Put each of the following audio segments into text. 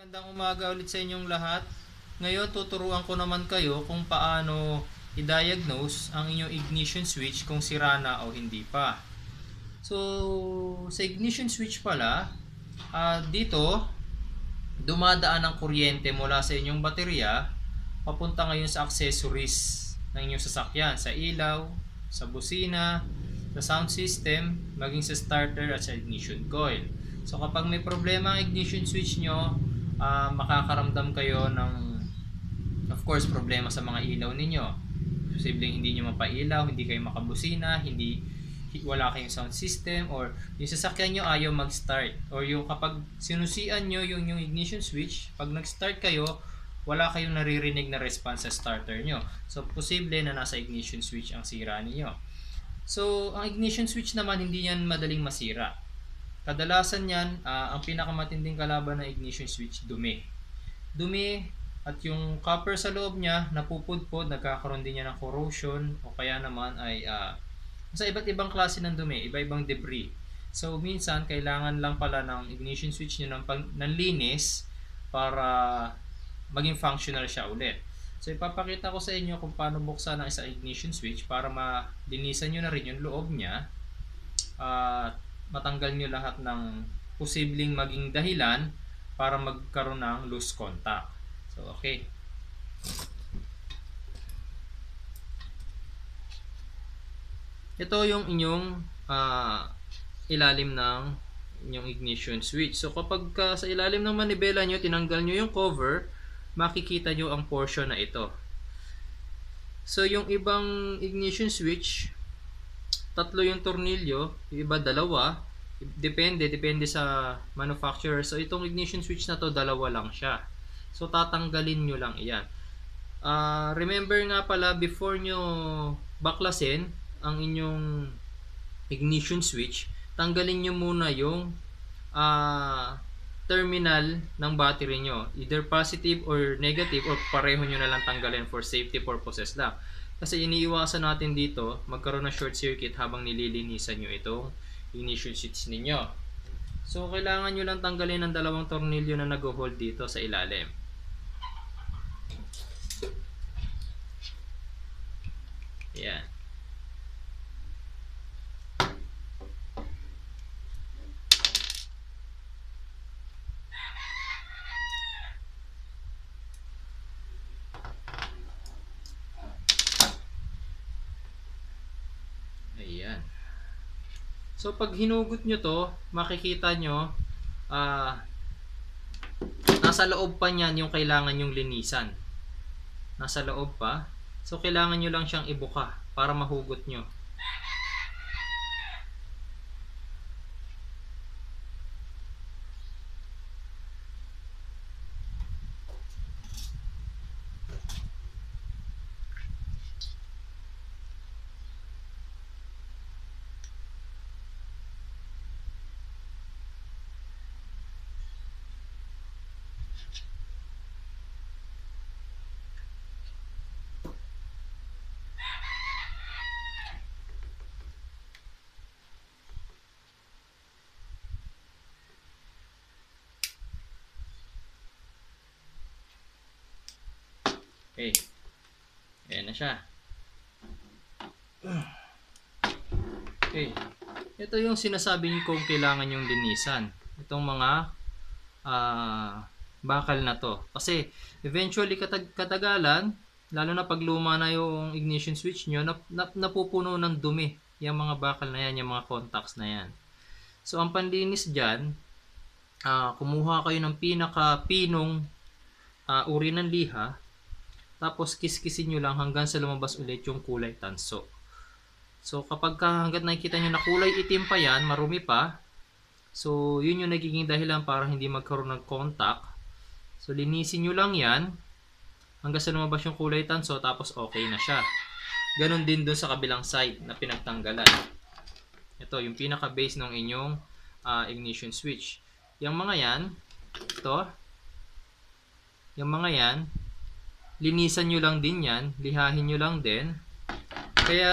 Magandang umaga ulit sa inyong lahat. Ngayon tuturuan ko naman kayo kung paano i-diagnose ang inyong ignition switch kung sira na o hindi pa. So, sa ignition switch pala, dito dumadaan ang kuryente mula sa inyong baterya papunta ngayon sa accessories ng inyong sasakyan, sa ilaw, sa busina, sa sound system, maging sa starter at sa ignition coil. So kapag may problema ang ignition switch nyo, makakaramdam kayo ng, of course, problema sa mga ilaw ninyo. Posibleng hindi nyo mapailaw, hindi kayo makabusina, wala kayong sound system, or yung sasakyan nyo ayaw mag-start, or yung kapag sinusian nyo yung ignition switch, pag nag-start kayo, wala kayong naririnig na response sa starter nyo. So posible na nasa ignition switch ang sira niyo. So ang ignition switch naman hindi yan madaling masira. Kadalasan yan, ang pinakamatinding kalaban ng ignition switch, dumi. Dumi at yung copper sa loob niya napupudpod, nagkakaroon din niya ng corrosion, o kaya naman ay sa iba't ibang klase ng dumi, iba-ibang debris. So minsan kailangan lang pala ng ignition switch niyo ng linis para maging functional siya ulit. So ipapakita ko sa inyo kung paano buksan ang isang ignition switch para malinisan nyo na rin yung loob niya at matanggal nyo lahat ng posibleng maging dahilan para magkaroon ng loose contact. So okay. Ito yung inyong ilalim ng inyong ignition switch. So kapag sa ilalim ng manibela nyo, tinanggal nyo yung cover, makikita nyo ang portion na ito. So yung ibang ignition switch, tatlo yung tornilyo, yung iba dalawa, depende sa manufacturer. So itong ignition switch na to, dalawa lang siya. So tatanggalin nyo lang iyan. Remember nga pala, before nyo baklasin ang inyong ignition switch, tanggalin nyo muna yung terminal ng battery nyo, either positive or negative, or pareho nyo na lang tanggalin for safety purposes lang. Kasi iniiwasan natin dito magkaroon ng short circuit habang nililinisan nyo itong ignition switch ninyo. So kailangan nyo lang tanggalin ang dalawang tornilyo na nag-hold dito sa ilalim. Ayan. Ayan. So pag hinugot nyo to, makikita nyo nasa loob pa niyan yung kailangan yung linisan. Nasa loob pa. So kailangan nyo lang siyang ibuka para mahugot nyo. Okay. Ayan na siya. Okay. Ito yung sinasabi kong kailangan yung linisan. Itong mga bakal na to. Kasi eventually katagalan, lalo na pag luma na yung ignition switch nyo, napupuno ng dumi. Yung mga bakal na yan, yung mga contacts na yan. So ang panlinis dyan, kumuha kayo ng pinaka-pinong uri ng liha, tapos kiskisin nyo lang hanggang sa lumabas ulit yung kulay tanso. So kapag hanggat nakikita nyo na kulay itim pa yan, marumi pa, so yun yung nagiging dahilan para hindi magkaroon ng contact. So linisin nyo lang yan hanggang sa lumabas yung kulay tanso, tapos okay na siya. Ganon din dun sa kabilang side na pinagtanggalan. Ito yung pinaka base ng inyong ignition switch. Yung mga yan, ito, yung mga yan, linisan nyo lang din yan, lihahin nyo lang din. Kaya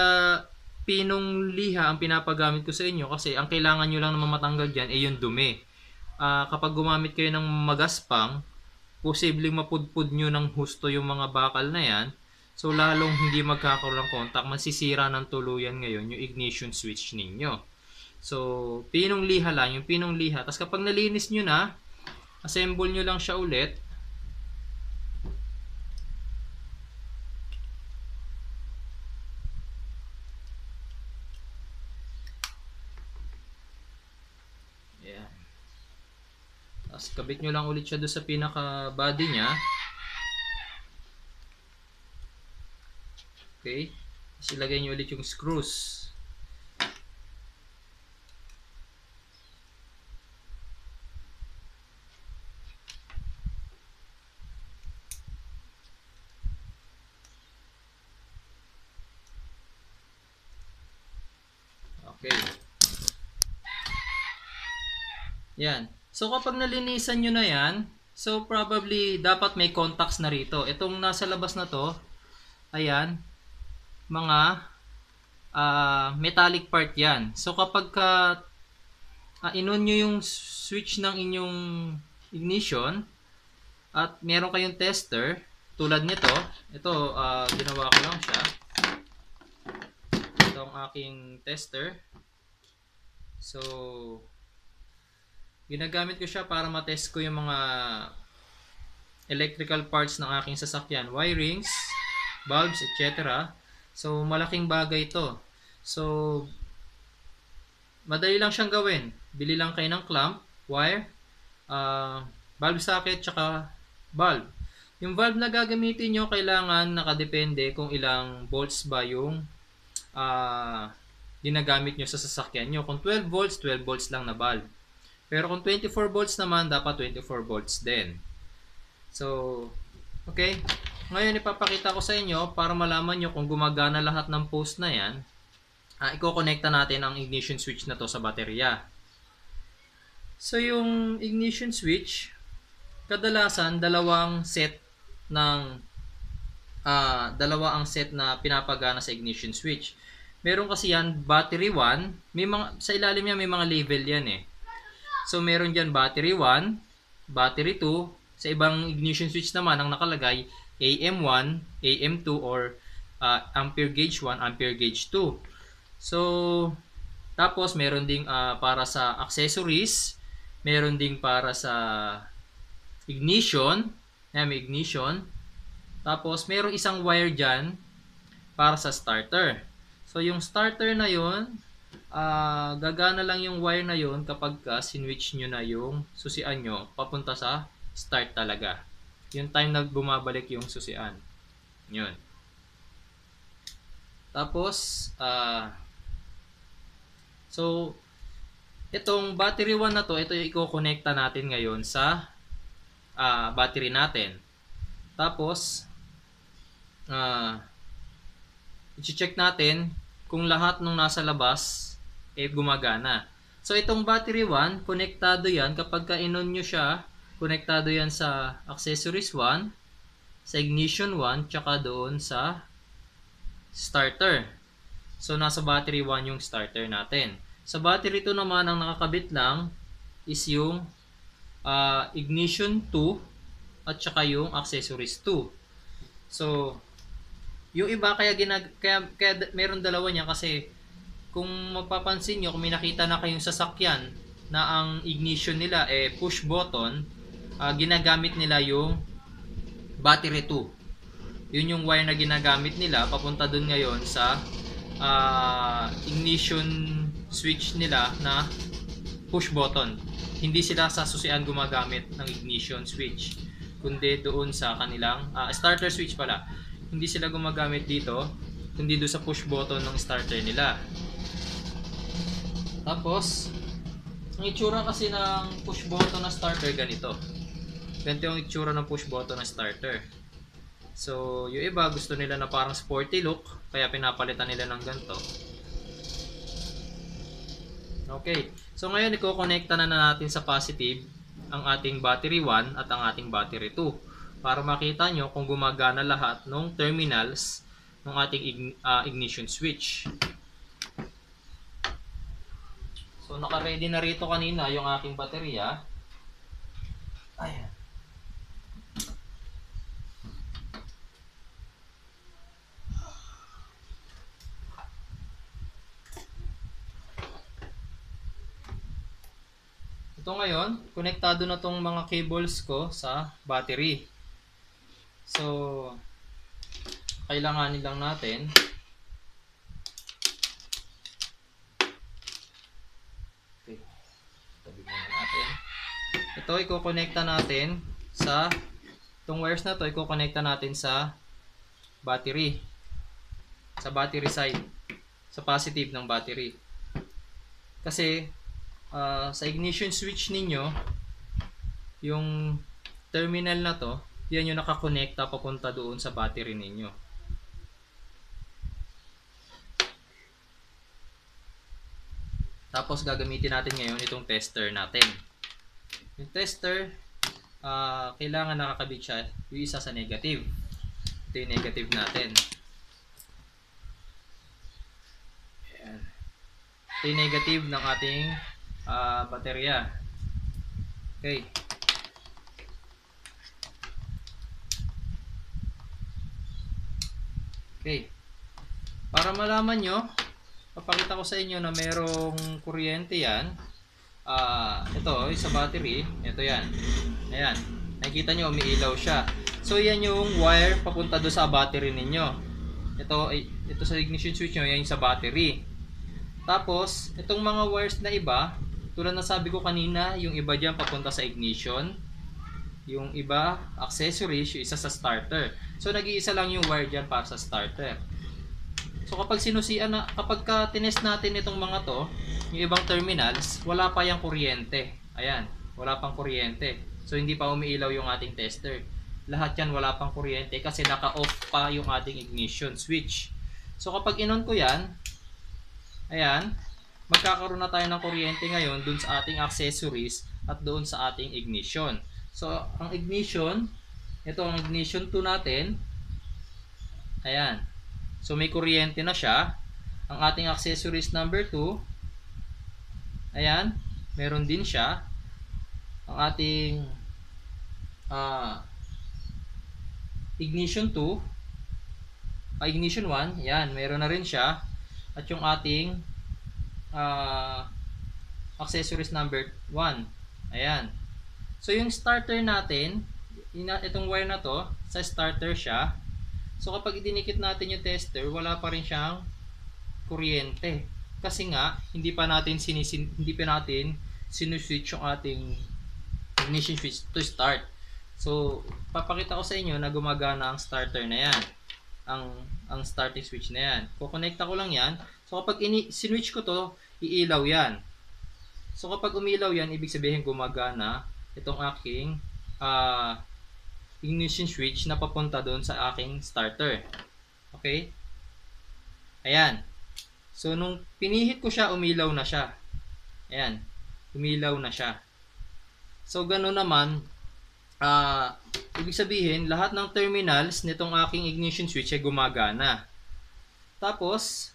pinong liha ang pinapagamit ko sa inyo, kasi ang kailangan nyo lang naman matanggal dyan ay yung dumi. Kapag gumamit kayo ng magaspang, posibleng mapudpud nyo ng husto yung mga bakal na yan. So, lalong hindi magkakaroon ng contact, masisira ng tuluyan ngayon yung ignition switch ninyo. So, pinong liha lang, yung pinong liha. Tapos kapag nalinis nyo na, assemble nyo lang siya ulit. Ayan. Tapos kabit nyo lang ulit siya doon sa pinaka body nya. Okay. Tapos ilagay nyo ulit yung screws. Okay. Yan. So kapag nalinisan nyo na yan, so probably dapat may contacts na rito. Itong nasa labas na to, ayan, mga metallic part yan. So kapag inon nyo yung switch ng inyong ignition at meron kayong tester tulad nito, ito ginawa ko lang siya. Ito ang aking tester. So ginagamit ko siya para matest ko yung mga electrical parts ng aking sasakyan, wirings, bulbs, etc. So malaking bagay ito. So madali lang siyang gawin. Bili lang kayo ng clamp, wire, valve socket, tsaka bulb. Yung valve na gagamitin nyo, kailangan nakadepende kung ilang volts ba yung ginagamit nyo sa sasakyan nyo. Kung 12 volts, 12 volts lang na bulb. Pero kung 24 volts naman, dapat 24 volts din. So, okay. Ngayon, ipapakita ko sa inyo para malaman nyo kung gumagana lahat ng post na yan. Iko-connecta natin ang ignition switch na to sa baterya. So, yung ignition switch, kadalasan, dalawa ang set na pinapagana sa ignition switch. Meron kasi yan, battery 1. Sa ilalim niya may mga label yan eh. So, meron dyan battery 1, battery 2. Sa ibang ignition switch naman, ang nakalagay, AM1, AM2, or ampere gauge 1, ampere gauge 2. So, tapos meron ding para sa accessories, meron ding para sa ignition, may ignition. Tapos, merong isang wire dyan para sa starter. So, yung starter na yon, gagana lang yung wire na yon kapag sinwitch nyo na yung susian nyo papunta sa start talaga. Yung time na bumabalik yung susian. Yun. Tapos, so, itong battery 1 na to, ito yung i-connecta natin ngayon sa battery natin. Tapos, i-check natin kung lahat ng nasa labas gumagana. So, itong battery 1, konektado yan. Kapag ka-inon nyo siya, konektado yan sa accessories 1, sa ignition 1, tsaka doon sa starter. So, nasa battery 1 yung starter natin. Sa battery 2 naman, ang nakakabit lang is yung ignition 2 at tsaka yung accessories 2. So, yung iba kaya meron dalawa niya kasi kung mapapansin nyo, kung may nakita na kayong sasakyan na ang ignition nila push button, ginagamit nila yung battery 2. Yun yung wire na ginagamit nila papunta dun ngayon sa ignition switch nila na push button. Hindi sila sa susian gumagamit ng ignition switch, kundi doon sa kanilang starter switch pala. Hindi sila gumagamit dito, kundi doon sa push button ng starter nila. Tapos, ang itsura kasi ng push button na starter ganito. Ganito yung itsura ng push button na starter. So, yung iba gusto nila na parang sporty look, kaya pinapalitan nila ng ganito. Okay. So, ngayon i-connecta na natin sa positive ang ating battery 1 at ang ating battery 2 para makita nyo kung gumagana lahat ng terminals ng ating ignition switch. So, naka-ready na rito kanina yung aking baterya. Ayan. Ito ngayon, konektado na tong mga cables ko sa battery. So, kailanganin lang natin tabi muna natin. Ito iko-connecta natin sa itong wires na to, iko-connecta natin sa battery. Sa battery side, sa positive ng battery. Kasi sa ignition switch ninyo, yung terminal na to, yan yung nakakonekta papunta doon sa battery ninyo. Tapos gagamitin natin ngayon itong tester natin. Yung tester, kailangan nakakabit siya yung isa sa negative. Ito yung negative natin. Ayan. Ito yung negative ng ating baterya. Okay. Okay. Para malaman nyo, papakita ko sa inyo na merong kuryente yan. Ito, sa battery. Ito yan. Ayan. Nakikita nyo, umiilaw siya. So, yan yung wire papunta doon sa battery ninyo. Ito sa ignition switch nyo, yan yung sa battery. Tapos, itong mga wires na iba, tulad na sabi ko kanina, yung iba dyan papunta sa ignition. Yung iba, accessories, yung isa sa starter. So, nag-iisa lang yung wire dyan para sa starter. So, kapag tinest natin itong mga to, yung ibang terminals, wala pa yung kuryente. Ayan, wala pang kuryente. So, hindi pa umiilaw yung ating tester. Lahat yan wala pang kuryente kasi naka-off pa yung ating ignition switch. So, kapag in-on ko yan, ayan, magkakaroon na tayo ng kuryente ngayon dun sa ating accessories at doon sa ating ignition. So, ang ignition, ito ang ignition 2 natin. Ayan. So, may kuryente na siya. Ang ating accessories number 2, ayan, meron din siya. Ang ating ignition 2, ignition 1, ayan, meron na rin siya. At yung ating accessories number 1, ayan. So, yung starter natin, itong wire na to, sa starter siya. So, kapag idinikit natin yung tester, wala pa rin siyang kuryente. Kasi nga, hindi pa natin sinuswitch yung ating ignition switch to start. So, papakita ko sa inyo na gumagana ang starter na yan. Ang starting switch na yan. Kukonekta ko lang yan. So, kapag sinwitch ko to, iilaw yan. So, kapag umilaw yan, ibig sabihin gumagana itong aking ignition switch na papunta doon sa aking starter. Okay? Ayan. So, nung pinihit ko siya, umilaw na siya. Ayan. Umilaw na siya. So, gano'n naman, ibig sabihin, lahat ng terminals nitong aking ignition switch ay gumagana. Tapos,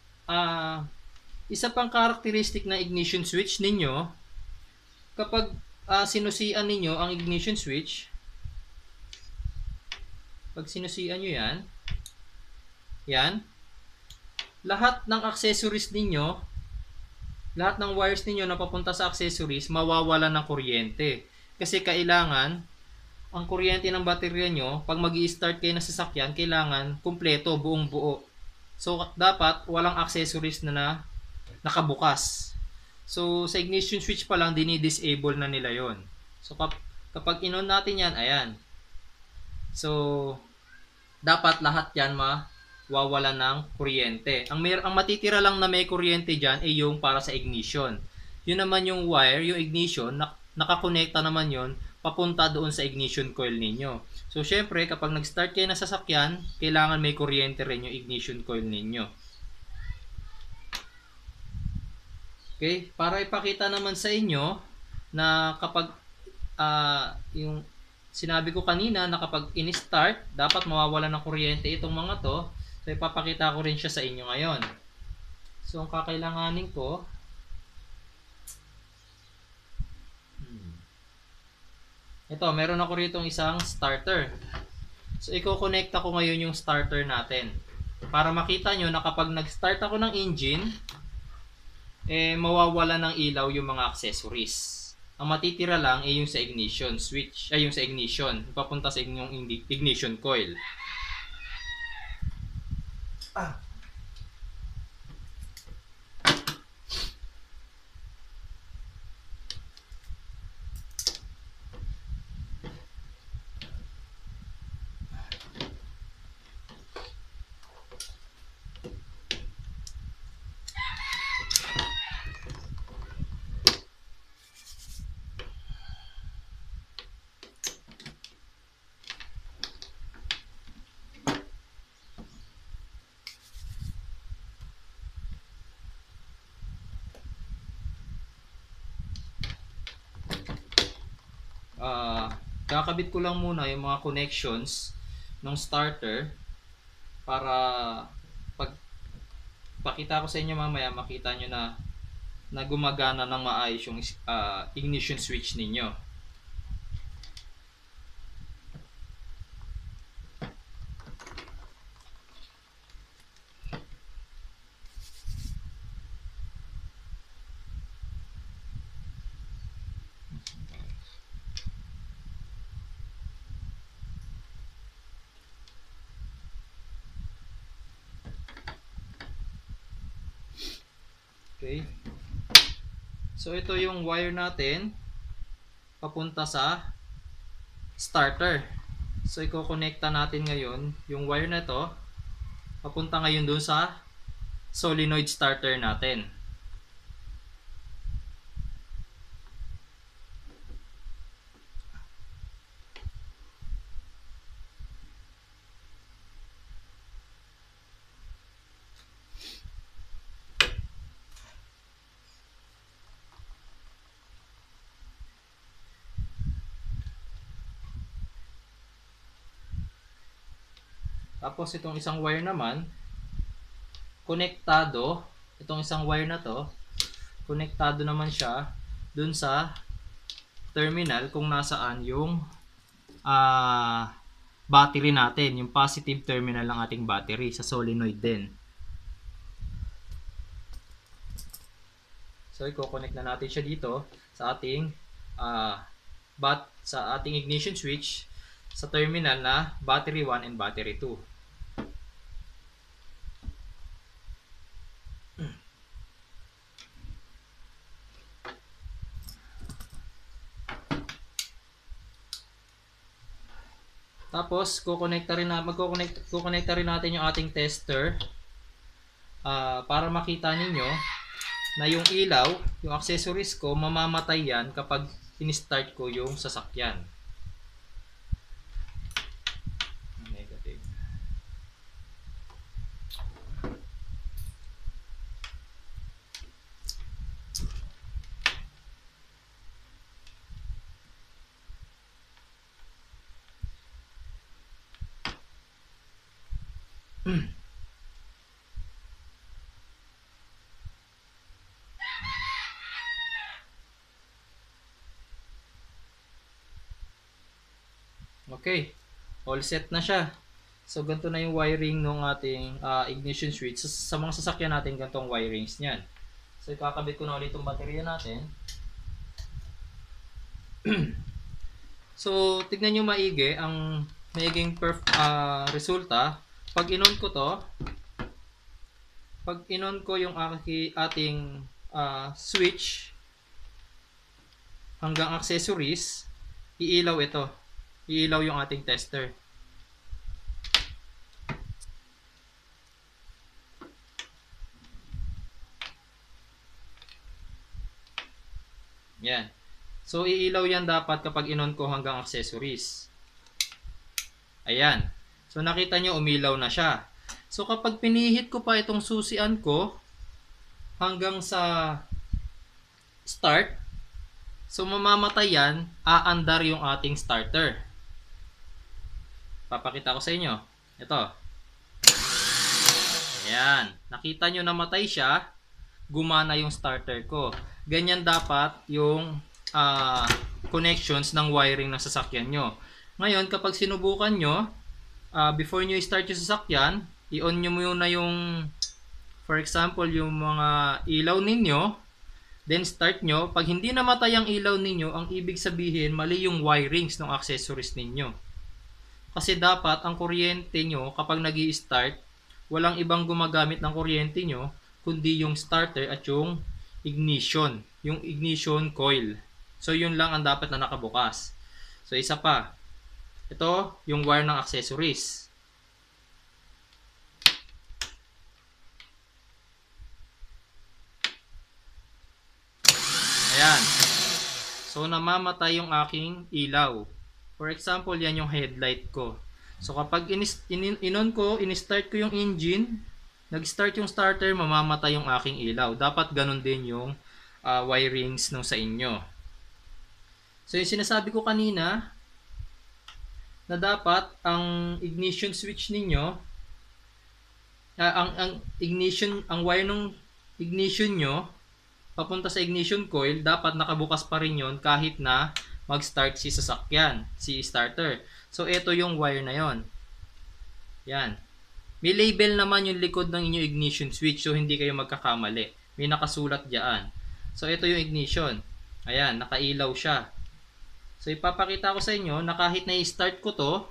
isa pang characteristic ng ignition switch ninyo, kapag sinusian ninyo ang ignition switch, pag sinusian nyo yan, lahat ng accessories ninyo, lahat ng wires ninyo na papunta sa accessories, mawawala ng kuryente. Kasi kailangan, ang kuryente ng baterya nyo, pag mag-i-start kayo ng sasakyan, kailangan kumpleto, buong buo. So, dapat walang accessories na nakabukas. So, sa ignition switch pa lang, dinidisable na nila yon. So, kapag in-on natin yan, ayan. So, dapat lahat yan mawawala ng kuryente. Ang matitira lang na may kuryente dyan ay yung para sa ignition. Yun naman yung wire, yung ignition, nakakonekta naman yon papunta doon sa ignition coil ninyo. So, syempre, kapag nag-start kayo ng sasakyan, kailangan may kuryente rin yung ignition coil ninyo. Okay? Para ipakita naman sa inyo na kapag yung sinabi ko kanina na kapag in-start, dapat mawawala ng kuryente itong mga to. So, ipapakita ko rin siya sa inyo ngayon. So, ang kakailanganin ko, ito, meron ako rito isang starter. So, i-connecta ko ngayon yung starter natin. Para makita nyo na kapag nag-start ako ng engine, mawawala ng ilaw yung mga accessories. Ang matitira lang ay yung sa ignition switch, ay yung sa ignition, papunta sa inyong ignition coil. Kakabit ko lang muna yung mga connections ng starter para pag pakita ko sa inyo mamaya, makita nyo na gumagana ng maayos yung ignition switch ninyo. Okay. So ito yung wire natin papunta sa starter. So iko-connecta natin ngayon yung wire na to papunta ngayon doon sa solenoid starter natin. Tapos itong isang wire naman, konektado, itong isang wire na to, konektado naman siya dun sa terminal kung nasaan yung battery natin, yung positive terminal ng ating battery sa solenoid din. So i-connect na natin siya dito sa ating sa ating ignition switch sa terminal na battery 1 and battery 2. Tapos kukonekta rin natin yung ating tester para makita ninyo na yung ilaw, yung accessories ko, mamamatay yan kapag in-start ko yung sasakyan. Negative. Okay, all set na siya. So ganito na yung wiring ng ating ignition switch. Sa mga sasakyan natin, ganitong wirings niyan. So ikakabit ko na ulit itong baterya natin. So tignan nyo maigi ang magiging resulta. Pag inon ko to, pag inon ko yung ating switch hanggang accessories, iilaw ito. Iilaw yung ating tester. Yan. So iilaw yan dapat kapag inon ko hanggang accessories. Ayan. So nakita nyo umilaw na siya. So kapag pinihit ko pa itong susian ko hanggang sa start, so mamamatay yan, aandar yung ating starter. Papakita ko sa inyo. Ito. Ayan. Nakita nyo namatay siya, gumana yung starter ko. Ganyan dapat yung connections ng wiring ng sasakyan nyo. Ngayon, kapag sinubukan nyo, before nyo i-start yung sasakyan, i-on nyo muna yung, for example, yung mga ilaw ninyo. Then start nyo. Pag hindi namatay ang ilaw ninyo, ang ibig sabihin mali yung wirings ng accessories ninyo. Kasi dapat ang kuryente nyo kapag nag-i-start, walang ibang gumagamit ng kuryente nyo kundi yung starter at yung ignition coil. So yun lang ang dapat na nakabukas. So isa pa, ito yung wire ng accessories. Ayan. So namamatay yung aking ilaw. For example, yan yung headlight ko. So kapag in-start ko yung engine, nag-start yung starter, mamamatay yung aking ilaw. Dapat ganun din yung wirings nung sa inyo. So yung sinasabi ko kanina, na dapat ang ignition switch ninyo, ang wire ng ignition nyo, papunta sa ignition coil, dapat nakabukas pa rin yon kahit na mag-start si sasakyan, si starter. So, ito yung wire na yon. Yan. May label naman yung likod ng inyong ignition switch, so hindi kayo magkakamali. May nakasulat dyan. So, ito yung ignition. Ayan, nakailaw siya. So, ipapakita ko sa inyo na kahit na i-start ko to,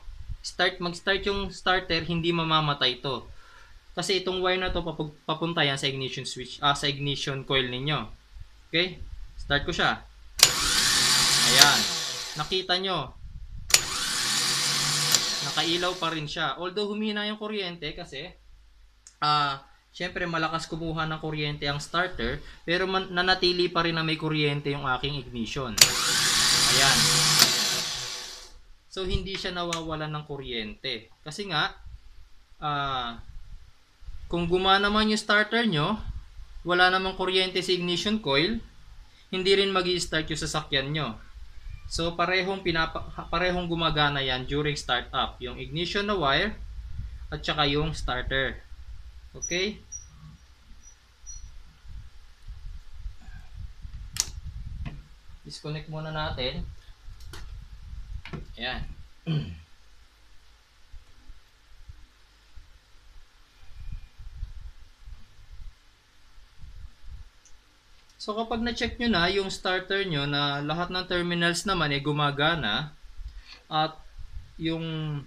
mag-start yung starter, hindi mamamatay to. Kasi itong wire na to papunta yan sa ignition switch, sa ignition coil ninyo. Okay? Start ko siya. Ayan. Nakita nyo. Nakailaw pa rin siya. Although humina yung kuryente kasi syempre malakas kumuha ng kuryente ang starter, pero nanatili pa rin na may kuryente yung aking ignition. Ayan. So hindi siya nawawalan ng kuryente. Kasi nga kung gumana man yung starter nyo, wala namang kuryente sa ignition coil, hindi rin magi-start yung sasakyan nyo. So parehong gumagana yan during startup, yung ignition na wire at saka yung starter. Okay? Disconnect muna natin. Ayan. So kapag na-check nyo na yung starter nyo na lahat ng terminals naman ay gumagana, at yung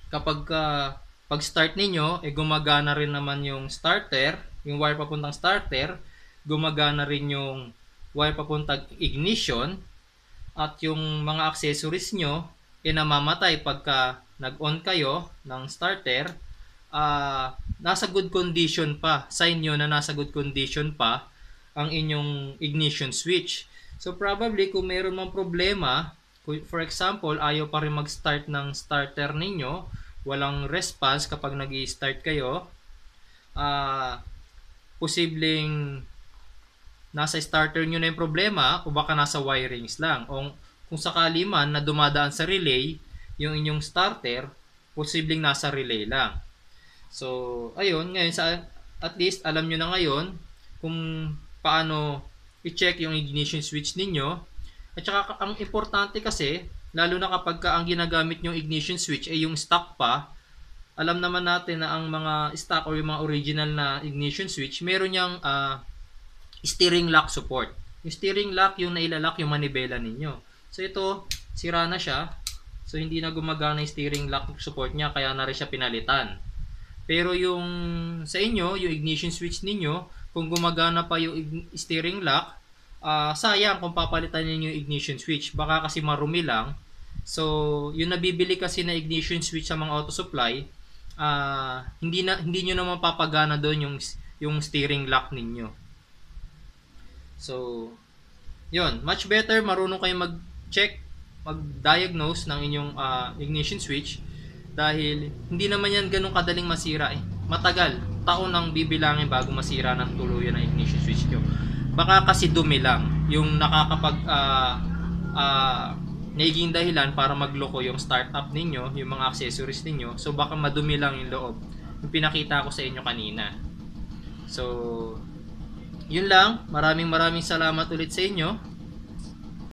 kapag pag-start ninyo ay gumagana rin naman yung starter, yung wire papuntang starter, gumagana rin yung wire papuntang ignition, at yung mga accessories nyo ay namamatay pagka nag-on kayo ng starter, nasa good condition pa, sign nyo na nasa good condition pa ang inyong ignition switch. So probably kung mayroon mang problema, for example, ayaw pa rin mag-start ng starter ninyo, walang response kapag nag-i-start kayo, posibleng nasa starter nyo na yung problema o baka nasa wirings lang. O kung sakali man na dumadaan sa relay, yung inyong starter, posibleng nasa relay lang. So, ayun, ngayon at least alam nyo na ngayon kung paano i-check yung ignition switch ninyo. At saka ang importante kasi, lalo na kapag ang ginagamit yung ignition switch ay yung stock pa, alam naman natin na ang mga stock or yung mga original na ignition switch, meron yung steering lock support. Yung steering lock, yung nailalak yung manibela ninyo. So ito, sira na siya. So hindi na gumagana yung steering lock support niya, kaya na rin siya pinalitan. Pero yung sa inyo, yung ignition switch ninyo, kung gumagana pa yung steering lock, sayang kung papalitan niyo yung ignition switch. Baka kasi marumi lang. So, yung nabibili kasi na ignition switch sa mga auto supply, hindi nyo naman papagana doon yung steering lock ninyo. So, yun. Much better marunong kayo mag-check, mag-diagnose ng inyong ignition switch, dahil hindi naman yan ganun kadaling masira eh. Matagal, taon ang bibilangin bago masira ng tuluyan ng ignition switch nyo. Baka kasi dumi lang yung nagiging dahilan para magloko yung startup ninyo, yung mga accessories ninyo. So baka madumi lang yung loob, yung pinakita ko sa inyo kanina. So yun lang, maraming salamat ulit sa inyo.